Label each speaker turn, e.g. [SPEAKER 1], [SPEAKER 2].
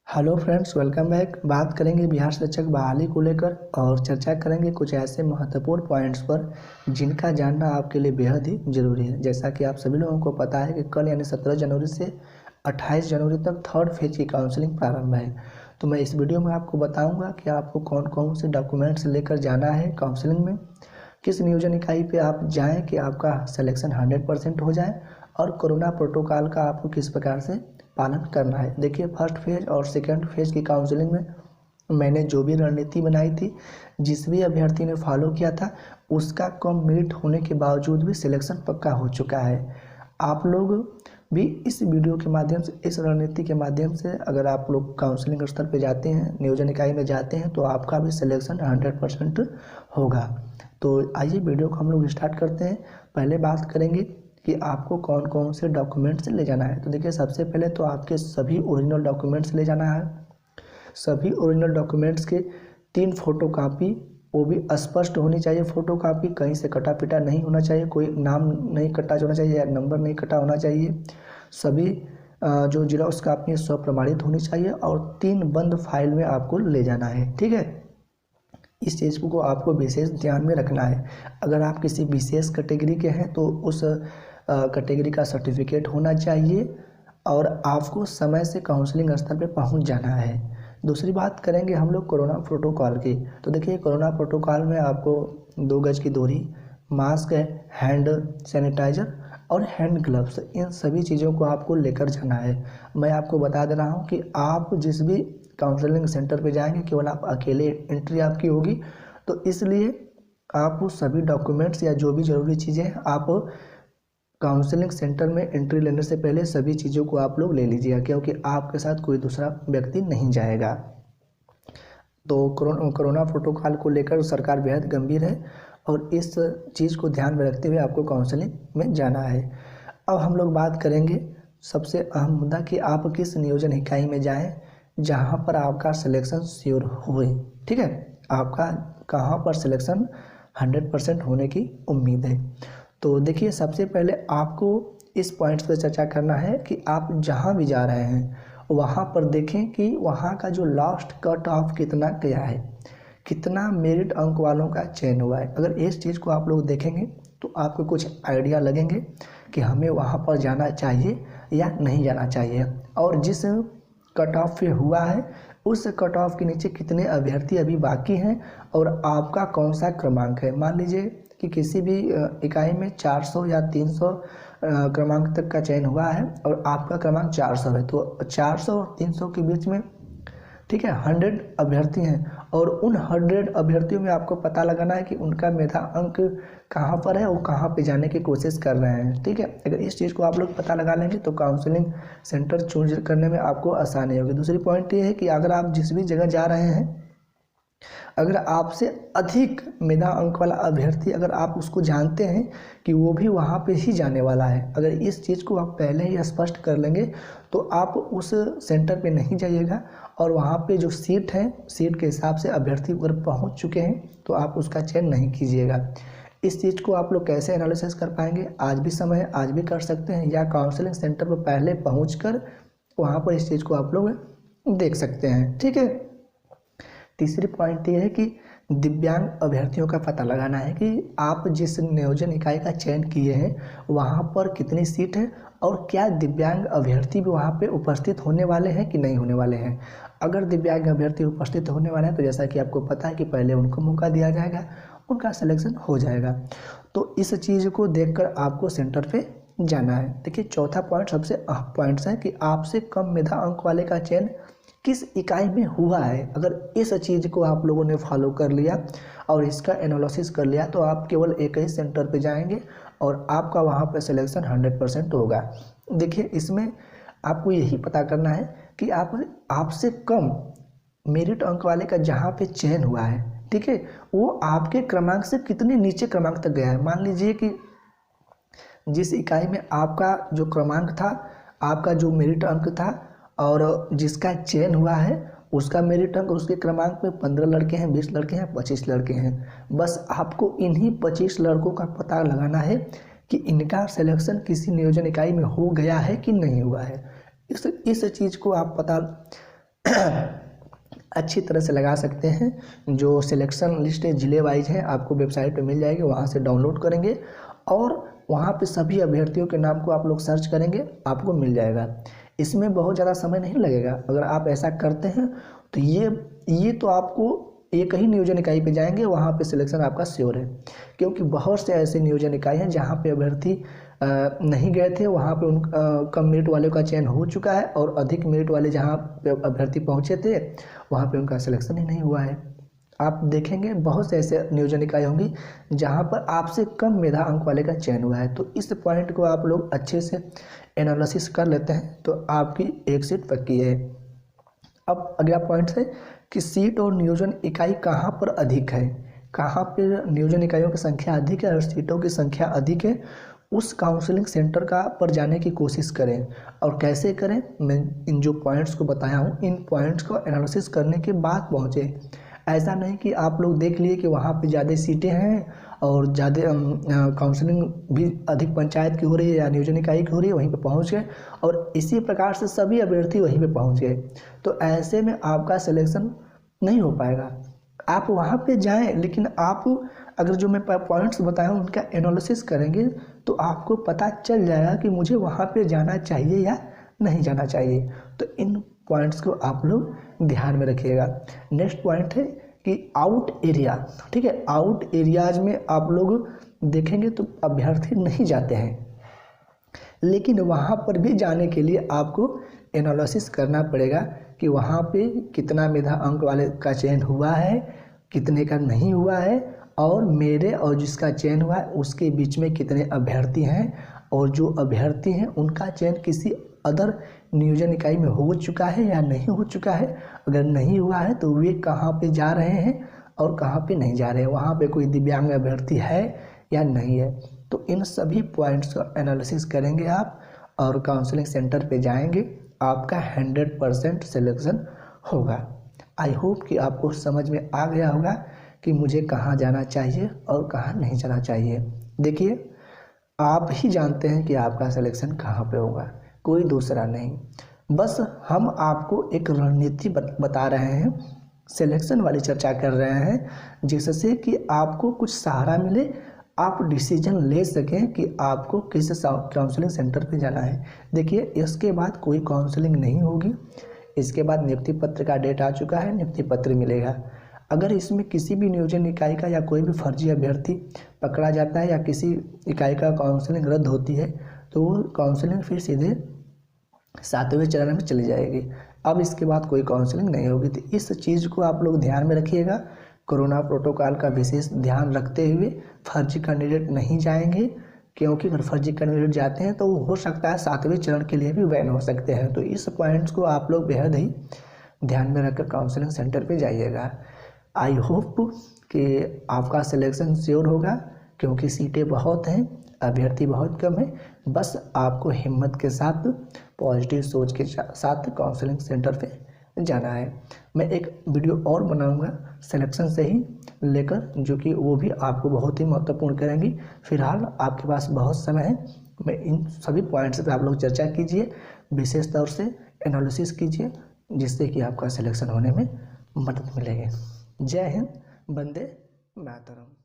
[SPEAKER 1] Hello friends, welcome back. बात करेंगे बिहार शिक्षक बहाली को लेकर और चर्चा करेंगे कुछ ऐसे महत्वपूर्ण पॉइंट्स पर जिनका जानना आपके लिए बेहद ही ज़रूरी है। जैसा कि आप सभी लोगों को पता है कि कल यानी 17 जनवरी से 28 जनवरी तक थर्ड फेज की काउंसलिंग प्रारंभ है। तो मैं इस वीडियो में आपको बताऊंगा कि आपको कौन कौन से डॉक्यूमेंट्स लेकर जाना है काउंसलिंग में, किस नियोजन इकाई पे आप जाएं कि आपका सिलेक्शन 100% हो जाए, और कोरोना प्रोटोकॉल का आपको किस प्रकार से पालन करना है। देखिए, फर्स्ट फेज और सेकंड फेज की काउंसलिंग में मैंने जो भी रणनीति बनाई थी, जिस भी अभ्यर्थी ने फॉलो किया था, उसका कम मेरिट होने के बावजूद भी सिलेक्शन पक्का हो चुका है। आप लोग भी इस वीडियो के माध्यम से, इस रणनीति के माध्यम से अगर आप लोग काउंसलिंग स्तर पर जाते हैं, नियोजन इकाई में जाते हैं, तो आपका भी सिलेक्शन 100% होगा। तो आइए वीडियो को हम लोग स्टार्ट करते हैं। पहले बात करेंगे कि आपको कौन कौन से डॉक्यूमेंट्स ले जाना है। तो देखिए, सबसे पहले तो आपके सभी ओरिजिनल डॉक्यूमेंट्स ले जाना है। सभी ओरिजिनल डॉक्यूमेंट्स के 3 फोटो कापी, वो भी स्पष्ट होनी चाहिए। फोटो कापी कहीं से कटा पिटा नहीं होना चाहिए, कोई नाम नहीं कटा होना चाहिए या नंबर नहीं कटा होना चाहिए। सभी जो जीरोक्स कापी है सब प्रमाणित होनी चाहिए और 3 बंद फाइल में आपको ले जाना है। ठीक है, इस चीज़ को आपको विशेष ध्यान में रखना है। अगर आप किसी विशेष कैटेगरी के हैं तो उस कैटेगरी का सर्टिफिकेट होना चाहिए और आपको समय से काउंसलिंग स्तर पे पहुंच जाना है। दूसरी बात करेंगे हम लोग कोरोना प्रोटोकॉल की। तो देखिए, कोरोना प्रोटोकॉल में आपको 2 गज की दूरी, मास्क, हैंड सैनिटाइजर और हैंड ग्लव्स, इन सभी चीज़ों को आपको लेकर जाना है। मैं आपको बता दे रहा हूँ कि आप जिस भी काउंसलिंग सेंटर पे जाएंगे केवल आप अकेले एंट्री आपकी होगी, तो इसलिए आप उस सभी डॉक्यूमेंट्स या जो भी ज़रूरी चीज़ें आप काउंसलिंग सेंटर में एंट्री लेने से पहले सभी चीज़ों को आप लोग ले लीजिएगा, क्योंकि आपके साथ कोई दूसरा व्यक्ति नहीं जाएगा। तो कोरोना प्रोटोकॉल को लेकर सरकार बेहद गंभीर है और इस चीज़ को ध्यान में रखते हुए आपको काउंसलिंग में जाना है। अब हम लोग बात करेंगे सबसे अहम मुद्दा कि आप किस नियोजन इकाई में जाएं जहां पर आपका सिलेक्शन श्योर हुए। ठीक है, आपका कहां पर सिलेक्शन 100% होने की उम्मीद है। तो देखिए, सबसे पहले आपको इस पॉइंट्स पर चर्चा करना है कि आप जहां भी जा रहे हैं वहां पर देखें कि वहां का जो लास्ट कट ऑफ कितना गया है, कितना मेरिट अंक वालों का चयन हुआ है। अगर इस चीज़ को आप लोग देखेंगे तो आपको कुछ आइडिया लगेंगे कि हमें वहां पर जाना चाहिए या नहीं जाना चाहिए, और जिस कट ऑफ पे हुआ है उस कट ऑफ के नीचे कितने अभ्यर्थी अभी बाकी हैं और आपका कौन सा क्रमांक है। मान लीजिए कि किसी भी इकाई में 400 या 300 क्रमांक तक का चयन हुआ है और आपका क्रमांक 400 है, तो 400 और 300 के बीच में, ठीक है, 100 अभ्यर्थी हैं और उन 100 अभ्यर्थियों में आपको पता लगाना है कि उनका मेधा अंक कहाँ पर है और कहाँ पे जाने की कोशिश कर रहे हैं। ठीक है, अगर इस चीज़ को आप लोग पता लगा लेंगे तो काउंसलिंग सेंटर चूज करने में आपको आसानी होगी। दूसरी पॉइंट ये है कि अगर आप जिस भी जगह जा रहे हैं, अगर आपसे अधिक मेधा अंक वाला अभ्यर्थी, अगर आप उसको जानते हैं कि वो भी वहाँ पे ही जाने वाला है, अगर इस चीज़ को आप पहले ही स्पष्ट कर लेंगे तो आप उस सेंटर पे नहीं जाइएगा और वहाँ पे जो सीट है, सीट के हिसाब से अभ्यर्थी अगर पहुँच चुके हैं तो आप उसका चयन नहीं कीजिएगा। इस चीज़ को आप लोग कैसे एनालिसिस कर पाएंगे? आज भी समय है, आज भी कर सकते हैं, या काउंसलिंग सेंटर पर पहले पहुँच कर वहाँ पर इस चीज़ को आप लोग देख सकते हैं। ठीक है, तीसरी पॉइंट ये है कि दिव्यांग अभ्यर्थियों का पता लगाना है कि आप जिस नियोजन इकाई का चयन किए हैं वहाँ पर कितनी सीट है और क्या दिव्यांग अभ्यर्थी भी वहाँ पे उपस्थित होने वाले हैं कि नहीं होने वाले हैं। अगर दिव्यांग अभ्यर्थी उपस्थित होने वाले हैं तो जैसा कि आपको पता है कि पहले उनको मौका दिया जाएगा, उनका सिलेक्शन हो जाएगा। तो इस चीज़ को देखकर आपको सेंटर पे जाना है। देखिए, चौथा पॉइंट सबसे अहम पॉइंट्स है कि आपसे कम मेधा अंक वाले का चयन किस इकाई में हुआ है। अगर इस चीज़ को आप लोगों ने फॉलो कर लिया और इसका एनालिसिस कर लिया तो आप केवल एक ही सेंटर पे जाएंगे और आपका वहाँ पे सिलेक्शन 100% होगा। देखिए, इसमें आपको यही पता करना है कि आपसे कम मेरिट अंक वाले का जहाँ पे चयन हुआ है, ठीक है, वो आपके क्रमांक से कितने नीचे क्रमांक तक गया है। मान लीजिए कि जिस इकाई में आपका जो क्रमांक था, आपका जो मेरिट अंक था और जिसका चयन हुआ है उसका मेरिट अंक, उसके क्रमांक में 15 लड़के हैं, 20 लड़के हैं, 25 लड़के हैं। बस आपको इन्हीं 25 लड़कों का पता लगाना है कि इनका सिलेक्शन किसी नियोजन इकाई में हो गया है कि नहीं हुआ है। इस चीज़ को आप पता अच्छी तरह से लगा सकते हैं। जो सिलेक्शन लिस्ट है ज़िले वाइज है, आपको वेबसाइट पे मिल जाएगी, वहाँ से डाउनलोड करेंगे और वहाँ पे सभी अभ्यर्थियों के नाम को आप लोग सर्च करेंगे, आपको मिल जाएगा। इसमें बहुत ज़्यादा समय नहीं लगेगा। अगर आप ऐसा करते हैं तो ये तो आपको एक ही नियोजन इकाई पे जाएंगे, वहाँ पे सिलेक्शन आपका श्योर है। क्योंकि बहुत से ऐसे नियोजन इकाई हैं जहाँ पे अभ्यर्थी नहीं गए थे, वहाँ पे उन कम मेरिट वालों का चयन हो चुका है और अधिक मेरिट वाले जहाँ पे अभ्यर्थी पहुँचे थे वहाँ पे उनका सिलेक्शन ही नहीं हुआ है। आप देखेंगे बहुत से ऐसे नियोजन इकाई होंगी जहाँ पर आपसे कम मेधा अंक वाले का चयन हुआ है। तो इस पॉइंट को आप लोग अच्छे से एनालिसिस कर लेते हैं तो आपकी एक सीट पक्की है। अब अगला पॉइंट है कि सीट और नियोजन इकाई कहाँ पर अधिक है, कहाँ पर नियोजन इकाइयों की संख्या अधिक है और सीटों की संख्या अधिक है, उस काउंसलिंग सेंटर का पर जाने की कोशिश करें। और कैसे करें, मैं इन जो पॉइंट्स को बताया हूँ इन पॉइंट्स को एनालिसिस करने के बाद पहुँचे। ऐसा नहीं कि आप लोग देख लिए कि वहाँ पे ज़्यादा सीटें हैं और ज़्यादा काउंसलिंग भी अधिक पंचायत की हो रही है या नियोजन इकाई की हो रही है, वहीं पे पहुँच गए और इसी प्रकार से सभी अभ्यर्थी वहीं पे पहुँच गए, तो ऐसे में आपका सिलेक्शन नहीं हो पाएगा। आप वहाँ पे जाएं, लेकिन आप अगर जो मैं पॉइंट्स बताया हूँ उनका एनालिसिस करेंगे तो आपको पता चल जाएगा कि मुझे वहाँ पे जाना चाहिए या नहीं जाना चाहिए। तो इन पॉइंट्स को आप लोग ध्यान में रखिएगा। नेक्स्ट पॉइंट है कि आउट एरिया, ठीक है, आउट एरियाज में आप लोग देखेंगे तो अभ्यर्थी नहीं जाते हैं, लेकिन वहाँ पर भी जाने के लिए आपको एनालिसिस करना पड़ेगा कि वहाँ पे कितना मेधा अंक वाले का चयन हुआ है, कितने का नहीं हुआ है, और मेरे और जिसका चयन हुआ है उसके बीच में कितने अभ्यर्थी हैं, और जो अभ्यर्थी हैं उनका चयन किसी अदर नियोजन इकाई में हो चुका है या नहीं हो चुका है। अगर नहीं हुआ है तो वे कहाँ पे जा रहे हैं और कहाँ पे नहीं जा रहे हैं, वहाँ पे कोई दिव्यांग अभ्यर्थी है या नहीं है। तो इन सभी पॉइंट्स का एनालिसिस करेंगे आप और काउंसलिंग सेंटर पे जाएंगे, आपका 100% सिलेक्शन होगा। आई होप कि आपको समझ में आ गया होगा कि मुझे कहाँ जाना चाहिए और कहाँ नहीं जाना चाहिए। देखिए, आप ही जानते हैं कि आपका सिलेक्शन कहाँ पे होगा, कोई दूसरा नहीं। बस हम आपको एक रणनीति बता रहे हैं, सिलेक्शन वाली चर्चा कर रहे हैं, जिससे कि आपको कुछ सहारा मिले, आप डिसीजन ले सकें कि आपको किस काउंसलिंग सेंटर पे जाना है। देखिए, इसके बाद कोई काउंसलिंग नहीं होगी, इसके बाद नियुक्ति पत्र का डेट आ चुका है, नियुक्ति पत्र मिलेगा। अगर इसमें किसी भी नियोजन इकाई का या कोई भी फर्जी अभ्यर्थी पकड़ा जाता है या किसी इकाई का काउंसलिंग रद्द होती है तो वो काउंसलिंग फिर सीधे 7वें चरण में चली जाएगी। अब इसके बाद कोई काउंसलिंग नहीं होगी। तो इस चीज़ को आप लोग ध्यान में रखिएगा। कोरोना प्रोटोकॉल का विशेष ध्यान रखते हुए फर्जी कैंडिडेट नहीं जाएंगे, क्योंकि अगर फर्जी कैंडिडेट जाते हैं तो वो हो सकता है 7वें चरण के लिए भी बैन हो सकते हैं। तो इस पॉइंट्स को आप लोग बेहद ही ध्यान में रखकर काउंसलिंग सेंटर पे जाइएगा। आई होप कि आपका सिलेक्शन श्योर होगा, क्योंकि सीटें बहुत हैं, अभ्यर्थी बहुत कम है। बस आपको हिम्मत के साथ, पॉजिटिव सोच के साथ काउंसलिंग सेंटर पे जाना है। मैं एक वीडियो और बनाऊंगा सिलेक्शन से ही लेकर, जो कि वो भी आपको बहुत ही महत्वपूर्ण करेंगी। फिलहाल आपके पास बहुत समय है, मैं इन सभी पॉइंट्स पे आप लोग चर्चा कीजिए, विशेष तौर से एनालिसिस कीजिए, जिससे कि आपका सिलेक्शन होने में मदद मिलेगी। जय हिंद, वंदे मातरम।